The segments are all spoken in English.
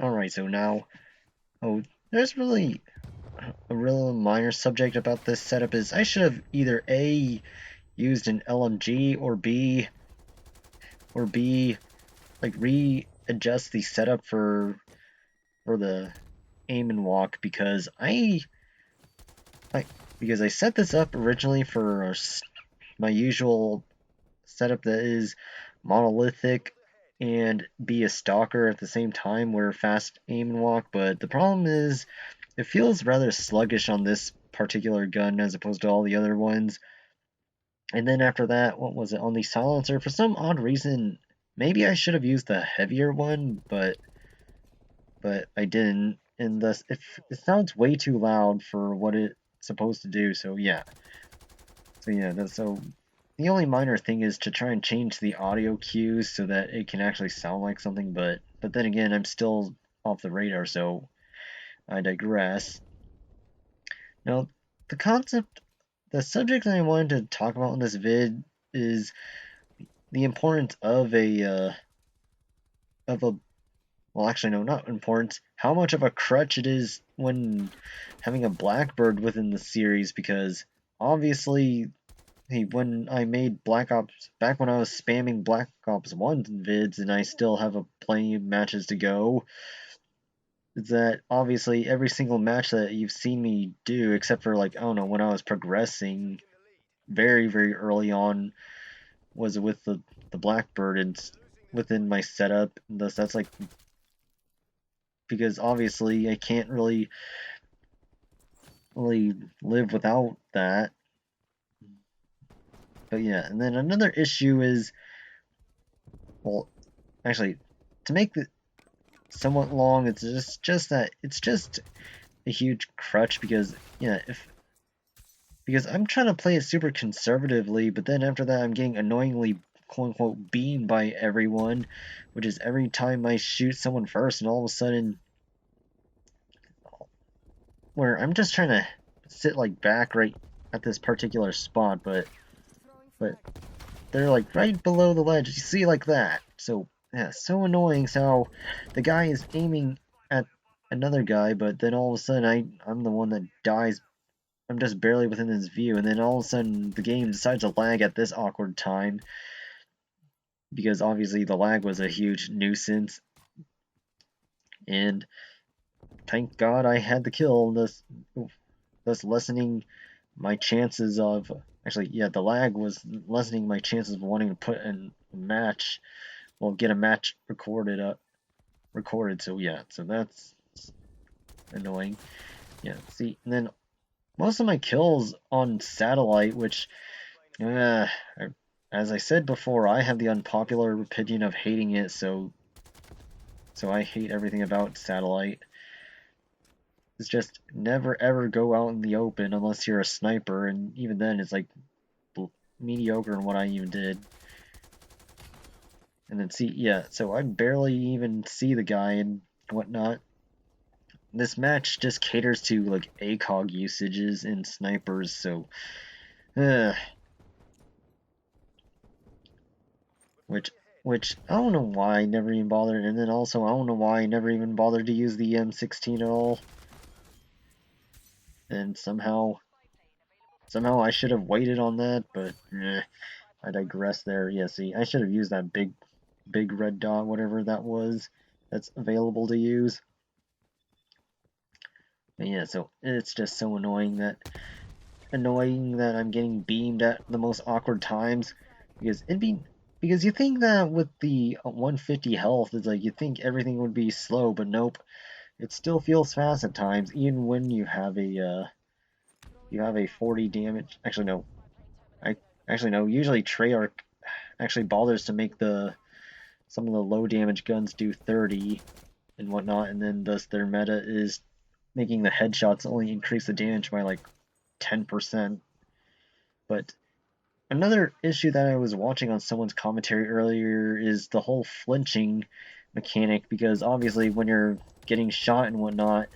Alright, so now, oh, there's really a real minor subject about this setup is I should have either A, used an LMG, or B, like readjust the setup for the aim and walk I because I set this up originally for my usual setup that is monolithic and be a stalker at the same time where fast aim and walk, but the problem is it feels rather sluggish on this particular gun as opposed to all the other ones. And then after that, what was it, on the silencer, for some odd reason, maybe I should have used the heavier one, but I didn't, and thus it sounds way too loud for what it's supposed to do. So the only minor thing is to try and change the audio cues so that it can actually sound like something, but then again, I'm still off the radar, so I digress. Now, the concept, the subject that I wanted to talk about in this vid is the importance of a well, actually, no, not importance. How much of a crutch it is when having a Blackbird within the series, because obviously, hey, when I made Black Ops, back when I was spamming Black Ops 1 vids and I still have plenty of matches to go, is that obviously every single match that you've seen me do, except for like, I don't know, when I was progressing very, very early on, was with the Blackbird and within my setup, and thus that's like because obviously I can't really live without that. But yeah, and then another issue is, well, actually, to make it somewhat long, it's just that it's just a huge crutch because yeah, if because I'm trying to play it super conservatively, but then after that I'm getting annoyingly quote unquote beamed by everyone, which is every time I shoot someone first, and all of a sudden where I'm just trying to sit like back right at this particular spot, but they're like right below the ledge. You see like that. So yeah, so annoying. So the guy is aiming at another guy, but then all of a sudden I'm the one that dies. I'm just barely within his view, and then all of a sudden the game decides to lag at this awkward time because obviously the lag was a huge nuisance. And thank God I had the kill, thus lessening my chances of actually yeah the lag was lessening my chances of wanting to put in a match, well, get a match recorded. So yeah, so that's annoying. Yeah, see, and then most of my kills on satellite, which uh, as I said before, I have the unpopular opinion of hating it, so I hate everything about satellite. It's just never ever go out in the open unless you're a sniper, and even then it's like mediocre in what I even did. And then see, yeah, so I barely even see the guy and whatnot. This match just caters to like ACOG usages and snipers, so uh, which which I don't know why I never even bothered, and then also I don't know why I never even bothered to use the M16 at all. And somehow I should have waited on that, but I digress there. Yeah, see, I should have used that big red dot, whatever that was, that's available to use. But yeah, so it's just so annoying that I'm getting beamed at the most awkward times because because you think that with the 150 health, it's like you think everything would be slow, but nope, it still feels fast at times, even when you have a 40 damage. Actually no. Usually Treyarch actually bothers to make the some of the low damage guns do 30 and whatnot, and then thus their meta is making the headshots only increase the damage by like 10%. But another issue that I was watching on someone's commentary earlier is the whole flinching mechanic, because obviously when you're getting shot and whatnot,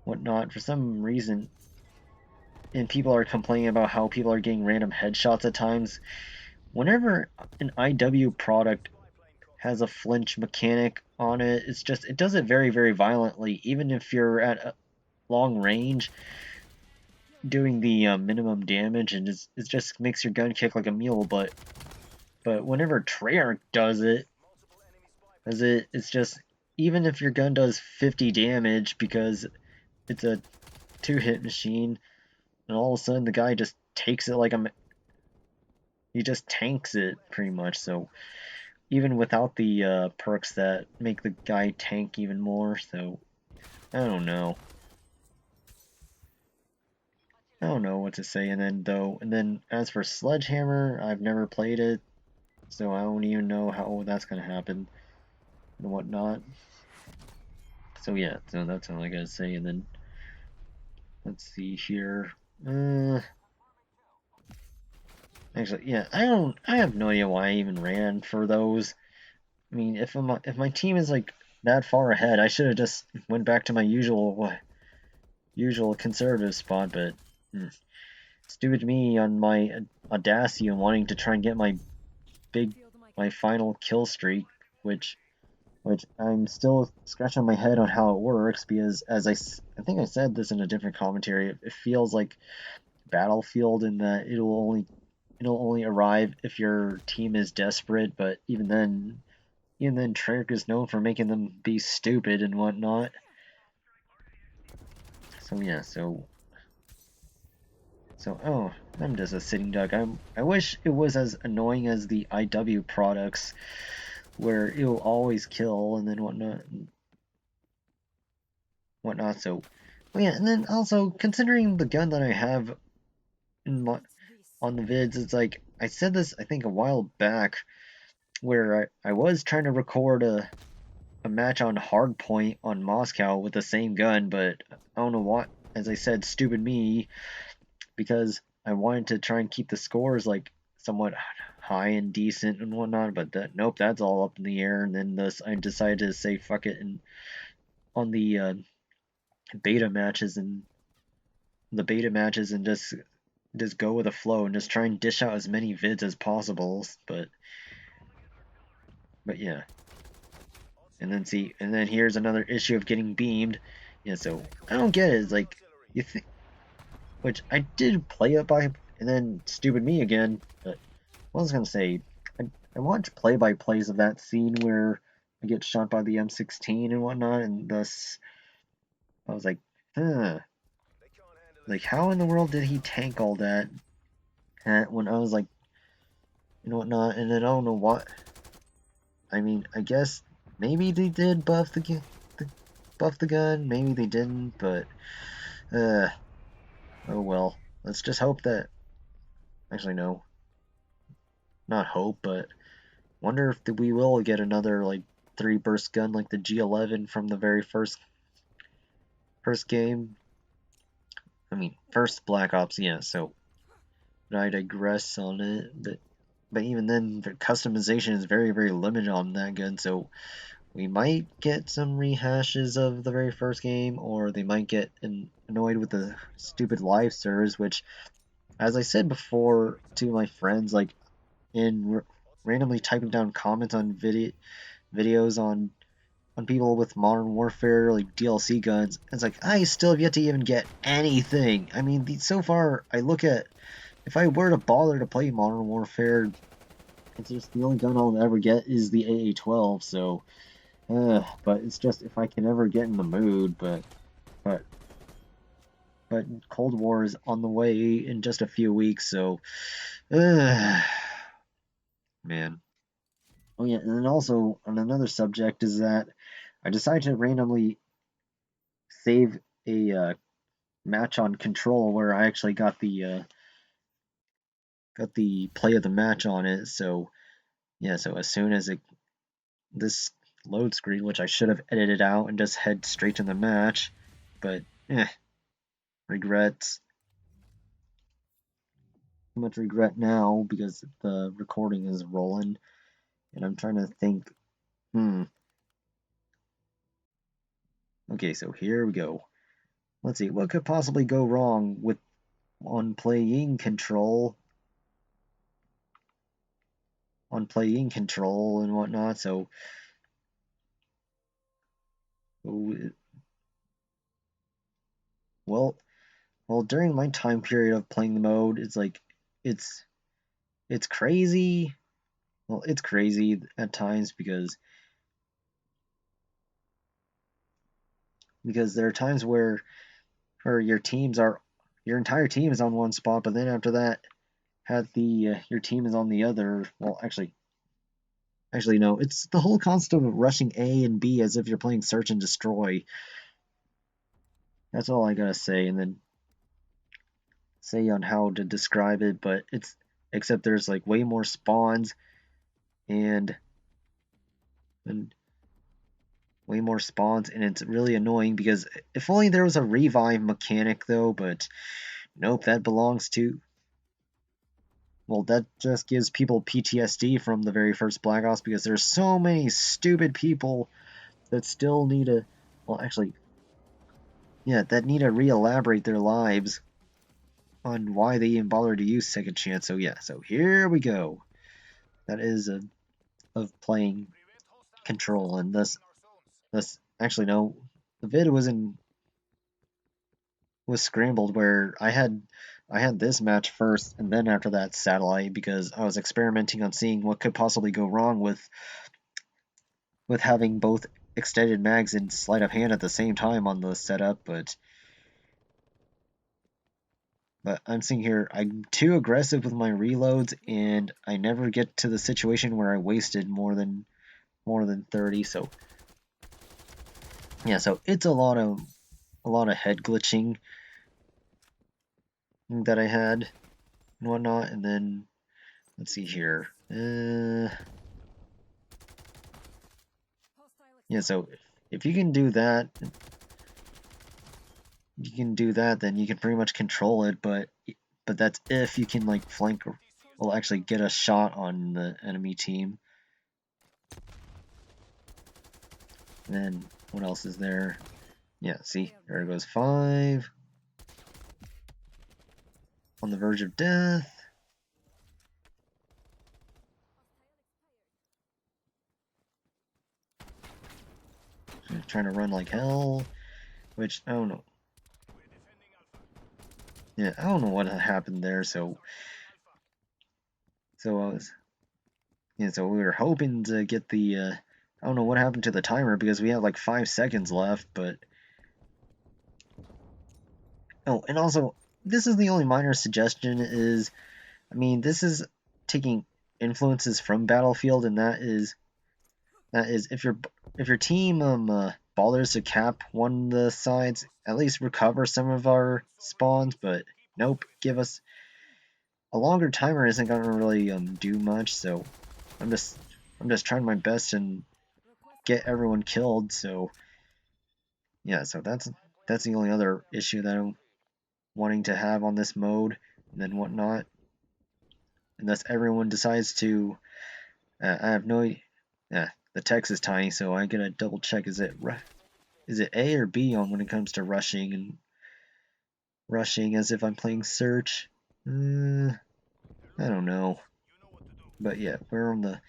for some reason, and people are complaining about how people are getting random headshots at times. Whenever an IW product has a flinch mechanic on it. It's just, it does it very, very violently. Even if you're at a long range, doing the minimum damage, and it just makes your gun kick like a mule. But whenever Treyarch does it, it's just, even if your gun does 50 damage because it's a 2-hit machine, and all of a sudden the guy just takes it like he just tanks it pretty much. So even without the perks that make the guy tank even more, so I don't know. I don't know what to say. And then as for Sledgehammer, I've never played it, so I don't even know how that's gonna happen and whatnot. So yeah, so that's all I gotta say. And then let's see here. Actually, yeah, I have no idea why I even ran for those. I mean, if my team is like that far ahead, I should have just went back to my usual conservative spot. But stupid me on my audacity and wanting to try and get my final kill streak, which I'm still scratching my head on how it works, because as I think I said this in a different commentary, it feels like Battlefield in that it'll only arrive if your team is desperate. But even then, Treyarch is known for making them be stupid and whatnot. So yeah, oh, I'm just a sitting duck. I wish it was as annoying as the IW products, where it'll always kill and then whatnot. So, well, yeah, and then also considering the gun that I have on the vids, it's like I said this I think a while back, where I was trying to record a match on Hardpoint on Moscow with the same gun, but I don't know what. As I said, stupid me, because I wanted to try and keep the scores like somewhat high and decent and whatnot, but nope, that's all up in the air. And then I decided to say fuck it, and on the beta matches and just go with the flow and just try and dish out as many vids as possible. But yeah. And then here's another issue of getting beamed. Yeah, so I don't get it. It's like, you think, which I did play it by, and then stupid me again. But what I was gonna say, I watched play-by-plays of that scene where I get shot by the M16 and whatnot, and thus I was like, huh, like how in the world did he tank all that? When I was like, and whatnot, and then I don't know what. I mean, I guess maybe they did buff the gun, maybe they didn't, but oh well. Let's just hope that. Actually, no, not hope, but wonder if we will get another like 3-burst gun like the G11 from the very first game. I mean, first Black Ops, yeah. So I digress on it, but even then, the customization is very, very limited on that gun. So we might get some rehashes of the very first game, or they might get annoyed with the stupid live servers, which, as I said before to my friends, like in randomly typing down comments on videos on people with Modern Warfare like DLC guns, it's like I still have yet to even get anything. I mean, so far I look at, if I were to bother to play Modern Warfare, it's just the only gun I'll ever get is the AA-12. So, but it's just if I can ever get in the mood. But Cold War is on the way in just a few weeks. So, man. Oh yeah, and then also on another subject is that I decided to randomly save a match on Control where I actually got the play of the match on it. So yeah, so as soon as this load screen, which I should have edited out and just head straight to the match, but regrets. Too much regret now because the recording is rolling, and I'm trying to think. Okay, so here we go. Let's see, what could possibly go wrong on playing Control playing Control and whatnot. So well, during my time period of playing the mode, it's like it's crazy. Well, it's crazy at times because there are times where your entire team is on one spot, but then after that, your team is on the other. Well, actually no. It's the whole concept of rushing A and B as if you're playing Search and Destroy. That's all I gotta say, and then say on how to describe it. But except there's like way more spawns and way more spawns, and it's really annoying because if only there was a revive mechanic though, but nope, that belongs to, well, that just gives people PTSD from the very first Black Ops because there's so many stupid people that still need to, well, actually, yeah, that need to re-elaborate their lives on why they even bother to use Second Chance. So yeah, so here we go. That is of playing Control, and thus actually no, the vid was scrambled where I had this match first, and then after that Satellite, because I was experimenting on seeing what could possibly go wrong with having both extended mags and sleight of hand at the same time on the setup, but I'm seeing here I'm too aggressive with my reloads, and I never get to the situation where I wasted more than 30. So yeah, so it's a lot of head glitching that I had and whatnot, and then let's see here. Yeah, so if you can do that, then you can pretty much control it, but that's if you can like flank or, well, actually get a shot on the enemy team. And then what else is there? Yeah, see, there it goes, 5. On the verge of death. Trying to run like hell, which I don't know. Yeah, I don't know what happened there. So I was, yeah, so we were hoping to get the. I don't know what happened to the timer because we have like 5 seconds left, but. Oh, and also, this is the only minor suggestion is, I mean, this is taking influences from Battlefield, and that is if your team bothers to cap one of the sides, at least recover some of our spawns, but nope, give us a longer timer isn't gonna really do much. So I'm just trying my best and get everyone killed. So yeah, so that's the only other issue that I'm wanting to have on this mode, and then whatnot, unless everyone decides to. I have no. Yeah, the text is tiny, so I gotta double check. Is it A or B on when it comes to rushing and as if I'm playing Search? I don't know. But yeah, we're on the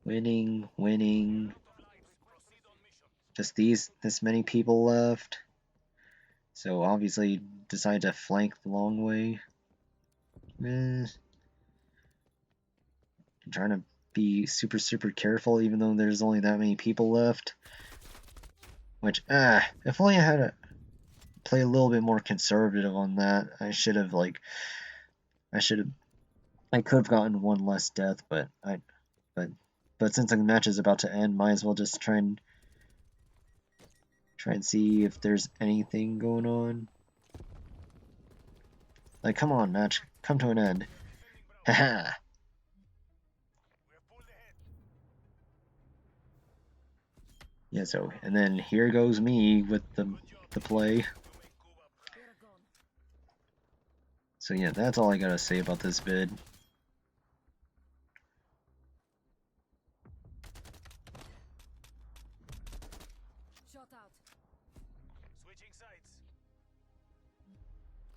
winning. Just this many people left. So obviously decide to flank the long way. I'm trying to be super careful even though there's only that many people left. Which if only I had to play a little bit more conservative on that. I could have gotten one less death, but since the match is about to end, might as well just try and see if there's anything going on. Like, come on, match, come to an end. Haha. Yeah, so, and then here goes me with the play. So yeah, that's all I gotta say about this vid.